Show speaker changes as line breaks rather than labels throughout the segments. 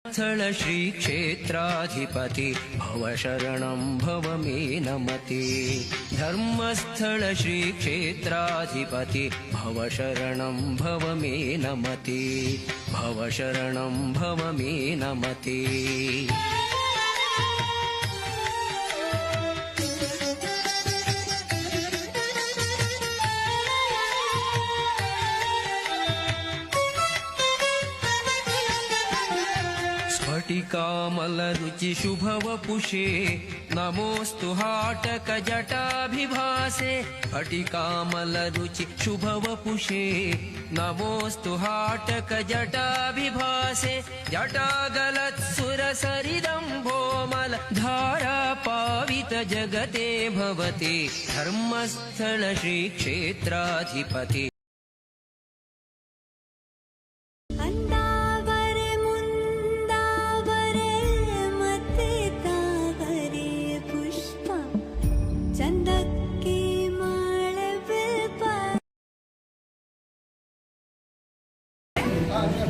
स्थल श्री क्षेत्राधिपति भव शरणं भव मे नमते। धर्मस्थल श्री क्षेत्राधिपति भव शरणं भव मे नमते। भव शरणं भव मे नमते। स्फटिकामलरुचि शुभवपुषे नमोऽस्तु हाटकजटाभिभासे। स्फटिकामलरुचि शुभवपुषे नमोऽस्तु हाटकजटाभिभासे। जटागलत्सुरसरिदम्भोमल धारापावित जगते भवते। धर्मस्थल श्रीक्षेत्राधिपति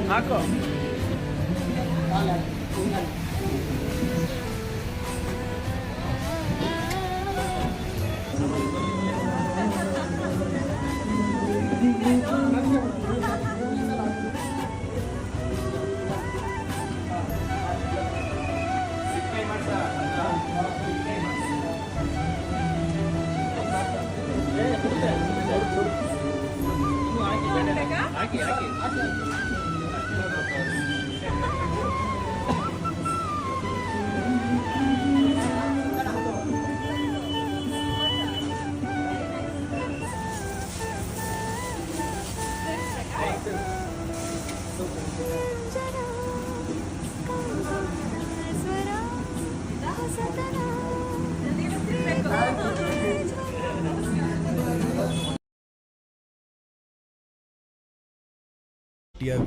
ಹಾಕೋ ಹಾಕಿ ಹಾಕಿ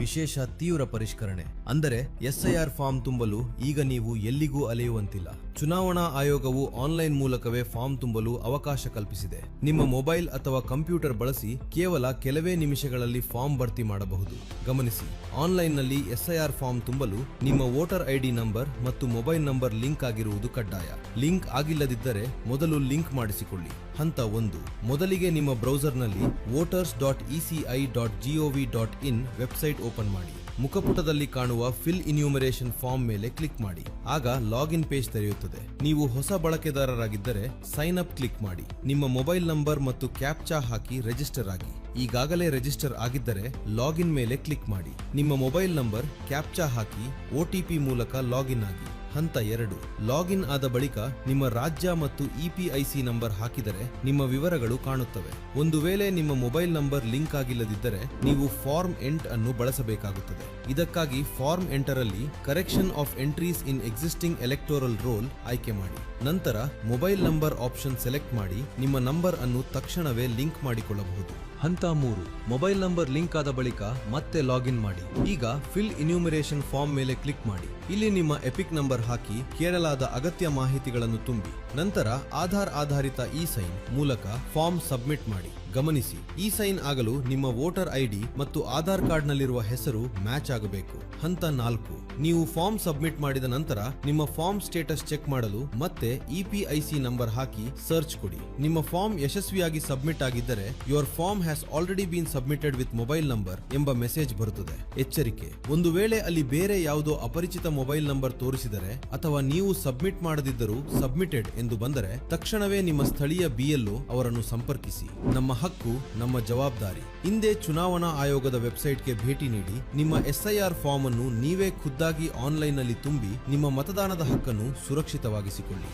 ವಿಶೇಷ ತೀವ್ರ ಪರಿಷ್ಕರಣೆ ಅಂದರೆ ಎಸ್ಐಆರ್ ಫಾರ್ಮ್ ತುಂಬಲು ಈಗ ನೀವು ಎಲ್ಲಿಗೂ ಅಲೆಯುವಂತಿಲ್ಲ. ಚುನಾವಣಾ ಆಯೋಗವು ಆನ್ಲೈನ್ ಮೂಲಕವೇ ಫಾರ್ಮ್ ತುಂಬಲು ಅವಕಾಶ ಕಲ್ಪಿಸಿದೆ. ನಿಮ್ಮ ಮೊಬೈಲ್ ಅಥವಾ ಕಂಪ್ಯೂಟರ್ ಬಳಸಿ ಕೇವಲ ಕೆಲವೇ ನಿಮಿಷಗಳಲ್ಲಿ ಫಾರ್ಮ್ ಭರ್ತಿ ಮಾಡಬಹುದು. ಗಮನಿಸಿ, ಆನ್ಲೈನ್ನಲ್ಲಿ ಎಸ್ಐಆರ್ ಫಾರ್ಮ್ ತುಂಬಲು ನಿಮ್ಮ ವೋಟರ್ ಐಡಿ ನಂಬರ್ ಮತ್ತು ಮೊಬೈಲ್ ನಂಬರ್ ಲಿಂಕ್ ಆಗಿರುವುದು ಕಡ್ಡಾಯ. ಲಿಂಕ್ ಆಗಿಲ್ಲದಿದ್ದರೆ ಮೊದಲು ಲಿಂಕ್ ಮಾಡಿಸಿಕೊಳ್ಳಿ. ಹಂತ 1, ಮೊದಲಿಗೆ ನಿಮ್ಮ ಬ್ರೌಸರ್ನಲ್ಲಿ voters.eci.gov.in ವೆಬ್ಸೈಟ್ ಓಪನ್ ಮಾಡಿ. ಮುಖಪುಟದಲ್ಲಿ ಕಾಣುವ ಫಿಲ್ ಇನ್ಯೂಮರೇಷನ್ ಫಾರ್ಮ್ ಮೇಲೆ ಕ್ಲಿಕ್ ಮಾಡಿ. ಆಗ ಲಾಗಿನ್ ಪೇಜ್ ತೆರೆಯುತ್ತದೆ. ನೀವು ಹೊಸ ಬಳಕೆದಾರರಾಗಿದ್ದರೆ ಸೈನ್ ಅಪ್ ಕ್ಲಿಕ್ ಮಾಡಿ. ನಿಮ್ಮ ಮೊಬೈಲ್ ನಂಬರ್ ಮತ್ತು ಕ್ಯಾಪ್ಚಾ ಹಾಕಿ ರಿಜಿಸ್ಟರ್ ಆಗಿ. ಈಗಾಗಲೇ ರಿಜಿಸ್ಟರ್ ಆಗಿದ್ದರೆ ಲಾಗಿನ್ ಮೇಲೆ ಕ್ಲಿಕ್ ಮಾಡಿ. ನಿಮ್ಮ ಮೊಬೈಲ್ ನಂಬರ್ ಕ್ಯಾಪ್ಚಾ ಹಾಕಿ OTP ಮೂಲಕ ಲಾಗಿನ್ ಆಗಿ. ಹಂತ 2, ಲಾಗಿನ್ ಆದ ಬಳಿಕ ನಿಮ್ಮ ರಾಜ್ಯ ಮತ್ತು EPIC ನಂಬರ್ ಹಾಕಿದರೆ ನಿಮ್ಮ ವಿವರಗಳು ಕಾಣುತ್ತವೆ. ಒಂದು ವೇಳೆ ನಿಮ್ಮ ಮೊಬೈಲ್ ನಂಬರ್ ಲಿಂಕ್ ಆಗಿಲ್ಲದಿದ್ದರೆ ನೀವು ಫಾರ್ಮ್ 8 ಅನ್ನು ಬಳಸಬೇಕಾಗುತ್ತದೆ. ಇದಕ್ಕಾಗಿ ಫಾರ್ಮ್ 8 ರಲ್ಲಿ correction of entries in existing electoral roll ಆಯ್ಕೆ ಮಾಡಿ. ನಂತರ ಮೊಬೈಲ್ ನಂಬರ್ ಆಪ್ಷನ್ ಸೆಲೆಕ್ಟ್ ಮಾಡಿ ನಿಮ್ಮ ನಂಬರ್ ಅನ್ನು ತಕ್ಷಣವೇ ಲಿಂಕ್ ಮಾಡಿಕೊಳ್ಳಬಹುದು. ಹಂತ 3, ಮೊಬೈಲ್ ನಂಬರ್ ಲಿಂಕ್ ಆದ ಬಳಿಕ ಮತ್ತೆ ಲಾಗಿನ್ ಮಾಡಿ. ಈಗ ಫಿಲ್ ಇನ್ಯೂಮರೇಷನ್ ಫಾರ್ಮ್ ಮೇಲೆ ಕ್ಲಿಕ್ ಮಾಡಿ. ಇಲ್ಲಿ ನಿಮ್ಮ ಎಪಿಕ್ ನಂಬರ್ ಹಾಕಿ ಕೇಳಲಾದ ಅಗತ್ಯ ಮಾಹಿತಿಗಳನ್ನು ತುಂಬಿ ನಂತರ ಆಧಾರ್ ಆಧಾರಿತ ಇ-ಸೈನ್ ಮೂಲಕ ಫಾರ್ಮ್ ಸಬ್ಮಿಟ್ ಮಾಡಿ. ಗಮನಿಸಿ, ಇ-ಸೈನ್ ಆಗಲು ನಿಮ್ಮ ವೋಟರ್ ಐಡಿ ಮತ್ತು ಆಧಾರ್ ಕಾರ್ಡ್ನಲ್ಲಿರುವ ಹೆಸರು ಮ್ಯಾಚ್ ಆಗಬೇಕು. ಹಂತ 4, ನೀವು ಫಾರ್ಮ್ ಸಬ್ಮಿಟ್ ಮಾಡಿದ ನಂತರ ನಿಮ್ಮ ಫಾರ್ಮ್ ಸ್ಟೇಟಸ್ ಚೆಕ್ ಮಾಡಲು ಮತ್ತೆ EPIC ನಂಬರ್ ಹಾಕಿ ಸರ್ಚ್ ಕೊಡಿ. ನಿಮ್ಮ ಫಾರ್ಮ್ ಯಶಸ್ವಿಯಾಗಿ ಸಬ್ಮಿಟ್ ಆಗಿದ್ದರೆ your form has already been submitted with mobile number ಎಂಬ ಮೆಸೇಜ್ ಬರುತ್ತದೆ. ಎಚ್ಚರಿಕೆ, ಒಂದು ವೇಳೆ ಅಲ್ಲಿ ಬೇರೆ ಯಾವುದೋ ಅಪರಿಚಿತ ಮೊಬೈಲ್ ನಂಬರ್ ತೋರಿಸಿದರೆ ಅಥವಾ ನೀವು ಸಬ್ಮಿಟ್ ಮಾಡದಿದ್ದರೂ ಸಬ್ಮಿಟೆಡ್ ಎಂದು ಬಂದರೆ ತಕ್ಷಣವೇ ನಿಮ್ಮ ಸ್ಥಳೀಯ BLO ಅವರನ್ನು ಸಂಪರ್ಕಿಸಿ. ನಮ್ಮ ಹಕ್ಕು ನಮ್ಮ ಜವಾಬ್ದಾರಿ. ಹಿಂದೆ ಚುನಾವಣಾ ಆಯೋಗದ ವೆಬ್ಸೈಟ್ಗೆ ಭೇಟಿ ನೀಡಿ ನಿಮ್ಮ SIR ಫಾರ್ಮ್ ಅನ್ನು ನೀವೇ ಖುದ್ದಾಗಿ ಆನ್ಲೈನ್ನಲ್ಲಿ ತುಂಬಿ ನಿಮ್ಮ ಮತದಾನದ ಹಕ್ಕನ್ನು ಸುರಕ್ಷಿತವಾಗಿಸಿಕೊಳ್ಳಿ.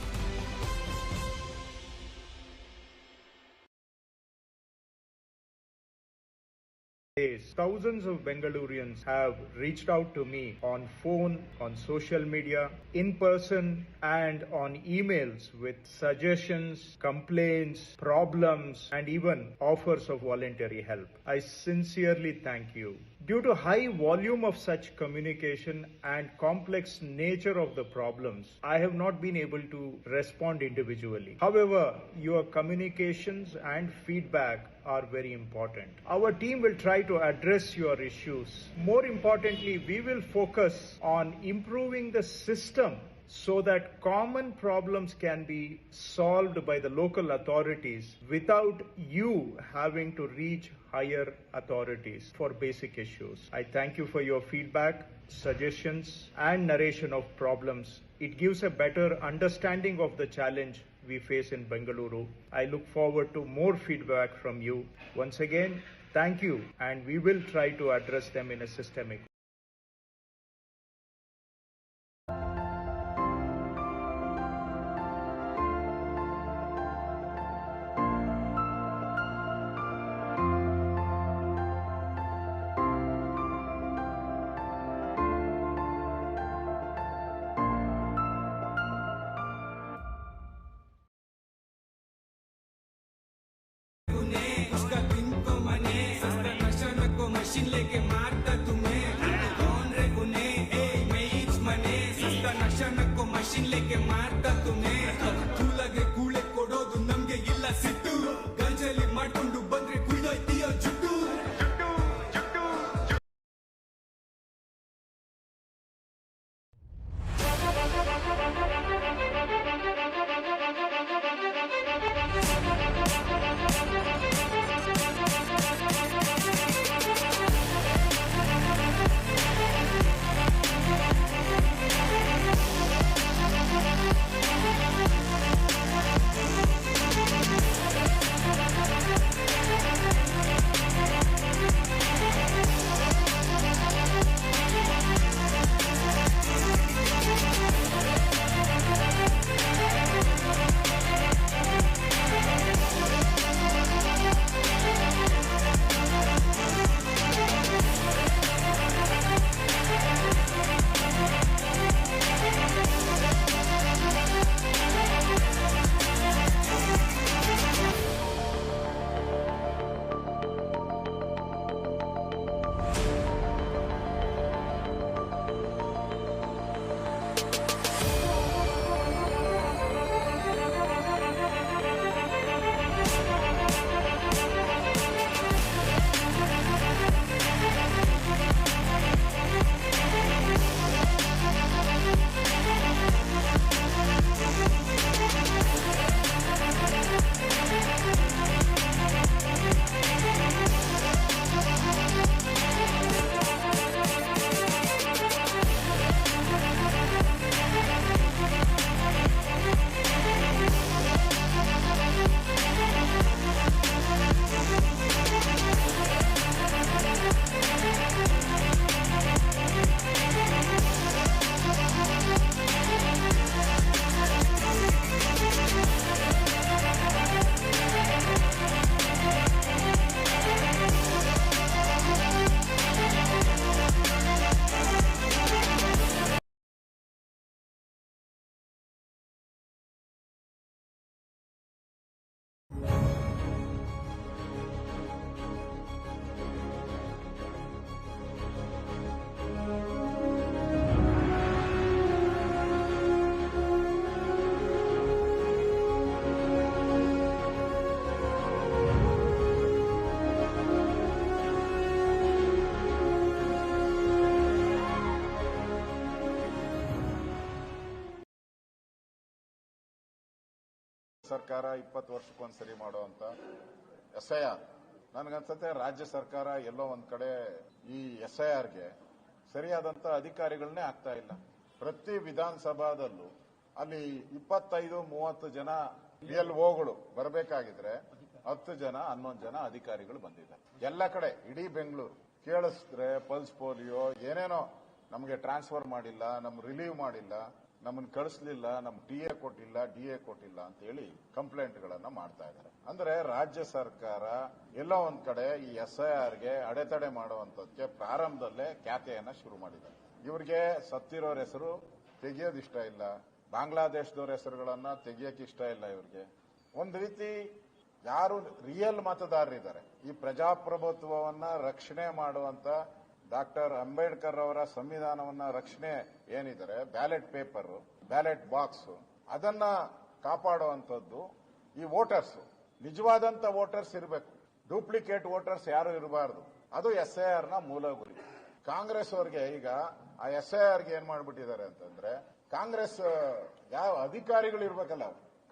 Thousands of Bengalurians have reached out to me on phone, on social media, in person and on emails with suggestions, complaints, problems and even offers of voluntary help. I sincerely thank you. Due to high volume of such communication and complex nature of the problems, I have not been able to respond individually. However, your communications and feedback are very important. Our team will try to address your issues. More importantly, we will focus on improving the system so that common problems can be solved by the local authorities without you having to reach higher authorities for basic issues. I thank you for your feedback, suggestions, and narration of problems. It gives a better understanding of the challenge we face in Bengaluru. I look forward to more feedback from you. Once again, thank you, and we will try to address them in a systemic way.
उसका दिन को मने सस्ता नशा नको machine लेके मारता तुम्हें कौन रे गुने ए मेच मने सस्ता नशा नको मशीन लेके मारता तुम्हें ಕೂಲಗೆ ಕೂಳೆ ಕೊಡೋದು ನಮ್ಗೆ ಇಲ್ಲ ಸಿಟ್ಟು ಗಂಜಲಿ ಮಾಡ್ಕೊಂಡು ಬಂದ್ರೆ ಕುಯ್ದೋಯ್ತೀಯೋ ಜುಟ್ಟು
ಸರ್ಕಾರ 20 ವರ್ಷಕ್ಕೊಂದ್ಸರಿ ಮಾಡುವಂತ SIR ನನಗನ್ಸುತ್ತೆ ರಾಜ್ಯ ಸರ್ಕಾರ ಎಲ್ಲೋ ಒಂದ್ ಕಡೆ ಈ SIRಗೆ ಸರಿಯಾದಂತ ಅಧಿಕಾರಿಗಳನ್ನೇ ಆಗ್ತಾ ಇಲ್ಲ. ಪ್ರತಿ ವಿಧಾನಸಭಾದಲ್ಲೂ ಅಲ್ಲಿ 25-30 ಜನ PLOಗಳು ಬರಬೇಕಾಗಿದ್ರೆ 10 ಜನ 11 ಜನ ಅಧಿಕಾರಿಗಳು ಬಂದಿದ್ದಾರೆ. ಎಲ್ಲ ಕಡೆ ಇಡೀ ಬೆಂಗಳೂರು ಕೇಳಿಸಿದ್ರೆ ಪಲ್ಸ್ ಪೋಲಿಯೋ ಏನೇನೋ ನಮಗೆ ಟ್ರಾನ್ಸ್ಫರ್ ಮಾಡಿಲ್ಲ, ನಮ್ ರಿಲೀವ್ ಮಾಡಿಲ್ಲ, ನಮ್ಮನ್ನು ಕಳಿಸ್ಲಿಲ್ಲ, ನಮ್ DA ಕೊಟ್ಟಿಲ್ಲ, DA ಕೊಟ್ಟಿಲ್ಲ ಅಂತ ಹೇಳಿ ಕಂಪ್ಲೇಂಟ್ಗಳನ್ನ ಮಾಡ್ತಾ ಇದ್ದಾರೆ. ಅಂದ್ರೆ ರಾಜ್ಯ ಸರ್ಕಾರ ಎಲ್ಲೋ ಒಂದ್ ಕಡೆ ಈ SIRಗೆ ಅಡೆತಡೆ ಮಾಡುವಂತದಕ್ಕೆ ಪ್ರಾರಂಭದಲ್ಲೇ ಖ್ಯಾತೆಯನ್ನ ಶುರು ಮಾಡಿದೆ. ಇವ್ರಿಗೆ ಸತ್ತಿರೋರ ಹೆಸರು ತೆಗೆಯೋದಿಷ್ಟ ಇಲ್ಲ, ಬಾಂಗ್ಲಾದೇಶದವ್ರ ಹೆಸರುಗಳನ್ನ ತೆಗಿಯಕ್ಕೆ ಇಷ್ಟ ಇಲ್ಲ. ಇವ್ರಿಗೆ ಒಂದ್ ರೀತಿ ಯಾರು ರಿಯಲ್ ಮತದಾರರಿದ್ದಾರೆ, ಈ ಪ್ರಜಾಪ್ರಭುತ್ವವನ್ನ ರಕ್ಷಣೆ ಮಾಡುವಂತ ಡಾಕ್ಟರ್ ಅಂಬೇಡ್ಕರ್ ಅವರ ಸಂವಿಧಾನವನ್ನ ರಕ್ಷಣೆ ಏನಿದ್ದಾರೆ, ಬ್ಯಾಲೆಟ್ ಪೇಪರ್, ಬ್ಯಾಲೆಟ್ ಬಾಕ್ಸ್, ಅದನ್ನ ಕಾಪಾಡುವಂಥದ್ದು ಈ ವೋಟರ್ಸ್, ನಿಜವಾದಂತ ವೋಟರ್ಸ್ ಇರಬೇಕು. ಡೂಪ್ಲಿಕೇಟ್ ವೋಟರ್ಸ್ ಯಾರು ಇರಬಾರದು. ಅದು SIR ನ ಮೂಲ ಗುರಿ. ಕಾಂಗ್ರೆಸ್ ಅವರಿಗೆ ಈಗ ಆ SIR ಗೆ ಏನ್ ಮಾಡ್ಬಿಟ್ಟಿದ್ದಾರೆ ಅಂತಂದ್ರೆ, ಕಾಂಗ್ರೆಸ್ ಯಾವ ಅಧಿಕಾರಿಗಳು ಇರ್ಬೇಕಲ್ಲ,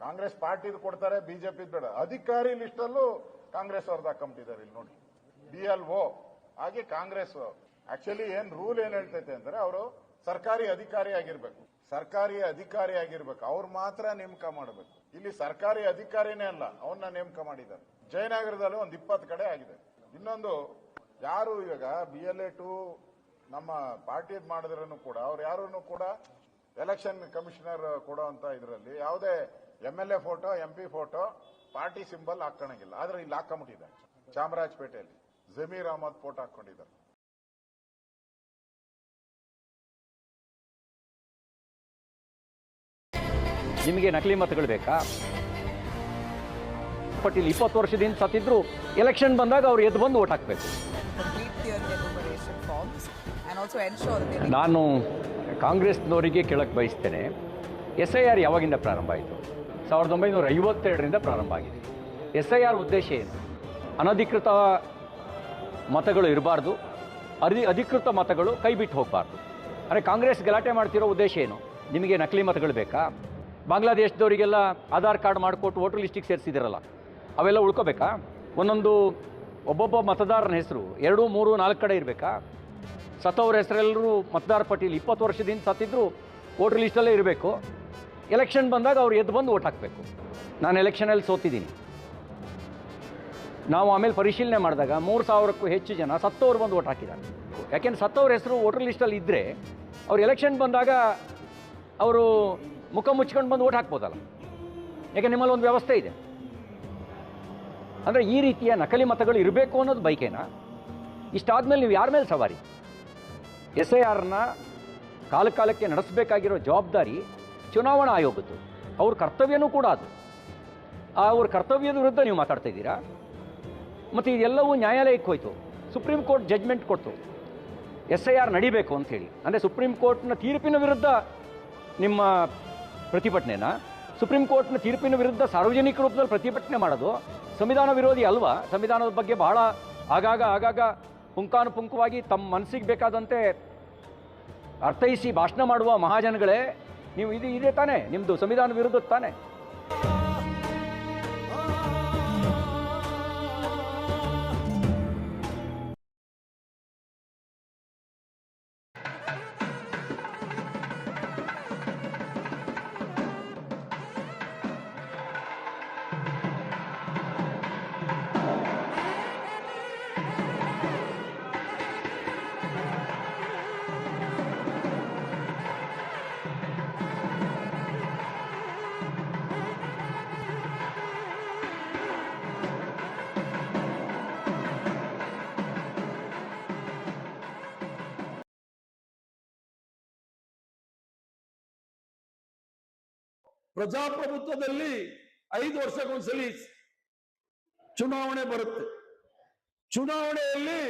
ಕಾಂಗ್ರೆಸ್ ಪಾರ್ಟಿದು ಕೊಡ್ತಾರೆ, ಬಿಜೆಪಿ ಬೇಡ, ಅಧಿಕಾರಿ ಲಿಸ್ಟ್ ಅಲ್ಲೂ ಕಾಂಗ್ರೆಸ್ ಅವ್ರದ್ದು ಹಾಕೊಂಬಿಟ್ಟಿದ್ದಾರೆ. ಇಲ್ಲಿ ನೋಡಿ, BLO ಹಾಗೆ ಕಾಂಗ್ರೆಸ್ ಆಕ್ಚುಲಿ ಏನ್ ರೂಲ್ ಏನ್ ಹೇಳ್ತೈತೆ ಅಂದ್ರೆ, ಅವರು ಸರ್ಕಾರಿ ಅಧಿಕಾರಿ ಆಗಿರ್ಬೇಕು, ಸರ್ಕಾರಿ ಅಧಿಕಾರಿ ಆಗಿರ್ಬೇಕು, ಅವ್ರು ಮಾತ್ರ ನೇಮಕ ಮಾಡಬೇಕು. ಇಲ್ಲಿ ಸರ್ಕಾರಿ ಅಧಿಕಾರಿನೇ ಅಲ್ಲ, ಅವನ್ನ ನೇಮಕ ಮಾಡಿದ್ದಾರೆ. ಜಯನಗರದಲ್ಲಿ ಒಂದು 20 ಕಡೆ ಆಗಿದೆ. ಇನ್ನೊಂದು, ಯಾರು ಇವಾಗ BLA 2 ನಮ್ಮ ಪಾರ್ಟಿ ಮಾಡಿದ್ರೂ ಕೂಡ ಅವ್ರು ಯಾರು ಕೂಡ ಎಲೆಕ್ಷನ್ ಕಮಿಷನರ್ ಕೊಡುವಂತ ಇದರಲ್ಲಿ ಯಾವುದೇ MLA photo, MP photo, party symbol ಹಾಕೋಣಂಗಿಲ್ಲ. ಆದ್ರೆ ಇಲ್ಲಿ ಹಾಕೊಂಬಿಟ್ಟಿದ್ದಾರೆ. ಚಾಮರಾಜಪೇಟೆಯಲ್ಲಿ ಜಮೀರ್ ಅಹಮದ್ ಫೋಟೋ ಹಾಕೊಂಡಿದ್ದಾರೆ.
ನಿಮಗೆ ನಕಲಿ ಮತಗಳು ಬೇಕಾ? ಬಟ್ ಇಲ್ಲಿ 20 ವರ್ಷದಿಂದ ಸತ್ತಿದ್ರು ಎಲೆಕ್ಷನ್ ಬಂದಾಗ ಅವ್ರು ಎದ್ದು ಬಂದು ವೋಟ್ ಹಾಕಬೇಕು. ನಾನು ಕಾಂಗ್ರೆಸ್ನವರಿಗೆ ಕೇಳಕ್ಕೆ ಬಯಸ್ತೇನೆ, SIR ಯಾವಾಗಿಂದ ಪ್ರಾರಂಭ ಆಯಿತು? 1952ರಿಂದ ಪ್ರಾರಂಭ ಆಗಿದೆ. SIR ಉದ್ದೇಶ ಏನು? ಅನಧಿಕೃತ ಮತಗಳು ಇರಬಾರ್ದು, ಅಧಿಕೃತ ಮತಗಳು ಕೈ ಬಿಟ್ಟು ಹೋಗಬಾರ್ದು. ಅಂದರೆ ಕಾಂಗ್ರೆಸ್ ಗಲಾಟೆ ಮಾಡ್ತಿರೋ ಉದ್ದೇಶ ಏನು? ನಿಮಗೆ ನಕಲಿ ಮತಗಳು ಬೇಕಾ? ಬಾಂಗ್ಲಾದೇಶದವರಿಗೆಲ್ಲ ಆಧಾರ್ ಕಾರ್ಡ್ ಮಾಡಿಕೊಟ್ಟು ವೋಟರ್ ಲಿಸ್ಟಿಗೆ ಸೇರಿಸಿದಿರಲ್ಲ, ಅವೆಲ್ಲ ಉಳ್ಕೋಬೇಕಾ? ಒಬ್ಬೊಬ್ಬ ಮತದಾರನ ಹೆಸರು 2, 3, 4 ಕಡೆ ಇರಬೇಕಾ? ಸತ್ತವ್ರ ಹೆಸರೆಲ್ಲರೂ ಮತದಾರ ಪಟ್ಟಿಯಲ್ಲಿ 20 ವರ್ಷದಿಂದ ಸತ್ತಿದ್ರು ವೋಟರ್ ಲಿಸ್ಟಲ್ಲೇ ಇರಬೇಕು. ಎಲೆಕ್ಷನ್ ಬಂದಾಗ ಅವ್ರು ಎದ್ದು ಬಂದು ವೋಟ್ ಹಾಕಬೇಕು. ನಾನು ಎಲೆಕ್ಷನಲ್ಲಿ ಸೋತಿದ್ದೀನಿ. ನಾವು ಆಮೇಲೆ ಪರಿಶೀಲನೆ ಮಾಡಿದಾಗ 3000ಕ್ಕೂ ಹೆಚ್ಚು ಜನ ಸತ್ತವ್ರು ಬಂದು ವೋಟ್ ಹಾಕಿದ್ದಾರೆ. ಯಾಕೆಂದ್ರೆ ಸತ್ತವ್ರ ಹೆಸರು ವೋಟರ್ ಲಿಸ್ಟಲ್ಲಿ ಇದ್ದರೆ ಅವ್ರು ಎಲೆಕ್ಷನ್ ಬಂದಾಗ ಅವರು ಮುಖ ಮುಚ್ಕೊಂಡು ಬಂದು ವೋಟ್ ಹಾಕ್ಬೋದಲ್ಲ. ಯಾಕೆ ನಿಮ್ಮಲ್ಲಿ ಒಂದು ವ್ಯವಸ್ಥೆ ಇದೆ. ಅಂದರೆ ಈ ರೀತಿಯ ನಕಲಿ ಮತಗಳು ಇರಬೇಕು ಅನ್ನೋದು ಬೈಕೇನಾ? ಇಷ್ಟಾದಮೇಲೆ ನೀವು ಯಾರ ಮೇಲೆ ಸವಾರಿ? SIRನ ಕಾಲಕ್ಕೆ ನಡೆಸಬೇಕಾಗಿರೋ ಜವಾಬ್ದಾರಿ ಚುನಾವಣಾ ಆಯೋಗದ್ದು. ಅವ್ರ ಕರ್ತವ್ಯನೂ ಕೂಡ ಅದು. ಅವ್ರ ಕರ್ತವ್ಯದ ವಿರುದ್ಧ ನೀವು ಮಾತಾಡ್ತಾ ಇದ್ದೀರಾ. ಮತ್ತು ಇದೆಲ್ಲವೂ ನ್ಯಾಯಾಲಯಕ್ಕೆ ಹೋಯಿತು. ಸುಪ್ರೀಂ ಕೋರ್ಟ್ ಜಡ್ಜ್ಮೆಂಟ್ ಕೊಡ್ತು SIR ನಡಿಬೇಕು ಅಂಥೇಳಿ. ಅಂದರೆ ಸುಪ್ರೀಂ ಕೋರ್ಟ್ನ ತೀರ್ಪಿನ ವಿರುದ್ಧ ನಿಮ್ಮ ಪ್ರತಿಭಟನೆನ, ಸುಪ್ರೀಂ ಕೋರ್ಟ್ನ ತೀರ್ಪಿನ ವಿರುದ್ಧ ಸಾರ್ವಜನಿಕ ರೂಪದಲ್ಲಿ ಪ್ರತಿಭಟನೆ ಮಾಡೋದು ಸಂವಿಧಾನ ವಿರೋಧಿ ಅಲ್ವಾ? ಸಂವಿಧಾನದ ಬಗ್ಗೆ ಬಹಳ ಆಗಾಗ ಪುಂಖಾನುಪುಂಖವಾಗಿ ತಮ್ಮ ಮನಸ್ಸಿಗೆ ಬೇಕಾದಂತೆ ಅರ್ಥೈಸಿ ಭಾಷಣ ಮಾಡುವ ಮಹಾಜನಗಳೇ ನೀವು. ಇದೆ ತಾನೇ ನಿಮ್ಮದು ಸಂವಿಧಾನ ವಿರುದ್ಧ ತಾನೇ?
ಪ್ರಜಾಪ್ರಭುತ್ವದಲ್ಲಿ 5 ವರ್ಷಕ್ಕೊಂದ್ಸಲಿ ಚುನಾವಣೆ ಬರುತ್ತೆ. ಚುನಾವಣೆಯಲ್ಲಿ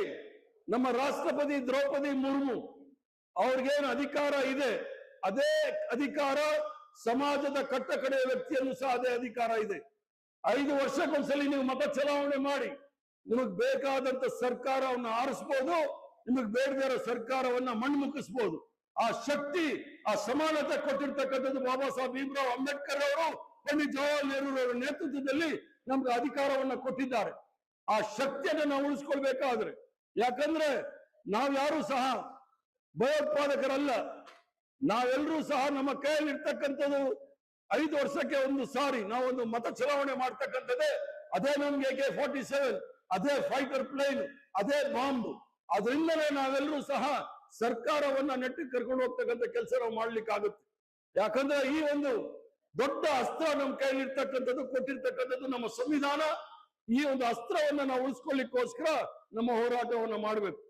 ನಮ್ಮ ರಾಷ್ಟ್ರಪತಿ ದ್ರೌಪದಿ ಮುರ್ಮು ಅವ್ರಿಗೇನು ಅಧಿಕಾರ ಇದೆ, ಅದೇ ಅಧಿಕಾರ ಸಮಾಜದ ಕಟ್ಟಕಡೆಯ ವ್ಯಕ್ತಿಯಲ್ಲೂ ಸಹ ಅದೇ ಅಧಿಕಾರ ಇದೆ. 5 ವರ್ಷಕ್ಕೊಂದ್ಸಲಿ ನೀವು ಮತ ಚಲಾವಣೆ ಮಾಡಿ ನಿಮಗ್ ಬೇಕಾದಂತ ಸರ್ಕಾರವನ್ನ ಆರಿಸಬಹುದು, ನಿಮಗ್ ಬೇಡದೇ ಇರೋ ಸರ್ಕಾರವನ್ನ ಮಣ್ಮುಕ್ಕಿಸಬಹುದು. ಆ ಶಕ್ತಿ, ಆ ಸಮಾನತೆ ಕೊಟ್ಟಿರ್ತಕ್ಕಂಥದ್ದು ಬಾಬಾ ಸಾಹೇಬ್ ಭೀಮ್ರಾವ್ ಅಂಬೇಡ್ಕರ್ ಅವರು, ಪಂಡಿತ್ ಜವಾಹರ್ಲಾಲ್ ನೆಹರು ಅವರ ನೇತೃತ್ವದಲ್ಲಿ ನಮ್ಗೆ ಅಧಿಕಾರವನ್ನ ಕೊಟ್ಟಿದ್ದಾರೆ. ಆ ಶಕ್ತಿಯನ್ನ ನಾವು ಉಳಿಸ್ಕೊಳ್ಬೇಕಾದ್ರೆ, ಯಾಕಂದ್ರೆ ನಾವ್ಯಾರು ಸಹ ಭಯೋತ್ಪಾದಕರಲ್ಲ. ನಾವೆಲ್ಲರೂ ಸಹ ನಮ್ಮ ಕೈಯಲ್ಲಿ ಇರ್ತಕ್ಕಂಥದ್ದು 5 ವರ್ಷಕ್ಕೆ ಒಂದು ಸಾರಿ ನಾವೊಂದು ಮತ ಚಲಾವಣೆ ಮಾಡ್ತಕ್ಕಂಥದ್ದೇ. ಅದೇ ನಮ್ಗೆ AK-47, ಅದೇ ಫೈಟರ್ ಪ್ಲೇನ್, ಅದೇ ಬಾಂಬ್. ಅದರಿಂದಲೇ ನಾವೆಲ್ಲರೂ ಸಹ ಸರ್ಕಾರವನ್ನ ನೆಟ್ಟಿಗೆ ಕರ್ಕೊಂಡು ಹೋಗ್ತಕ್ಕಂಥ ಕೆಲಸ ನಾವು ಮಾಡ್ಲಿಕ್ಕಾಗುತ್ತೆ. ಯಾಕಂದ್ರೆ ಈ ಒಂದು ದೊಡ್ಡ ಅಸ್ತ್ರ ನಮ್ಮ ಕೈಯಲ್ಲಿ ಇರ್ತಕ್ಕಂಥದ್ದು, ಕೊಟ್ಟಿರ್ತಕ್ಕಂಥದ್ದು ನಮ್ಮ ಸಂವಿಧಾನ. ಈ ಒಂದು ಅಸ್ತ್ರವನ್ನ ನಾವು ಉಳಿಸ್ಕೊಳ್ಳಿಕ್ಕೋಸ್ಕರ ನಮ್ಮ ಹೋರಾಟವನ್ನ ಮಾಡಬೇಕು.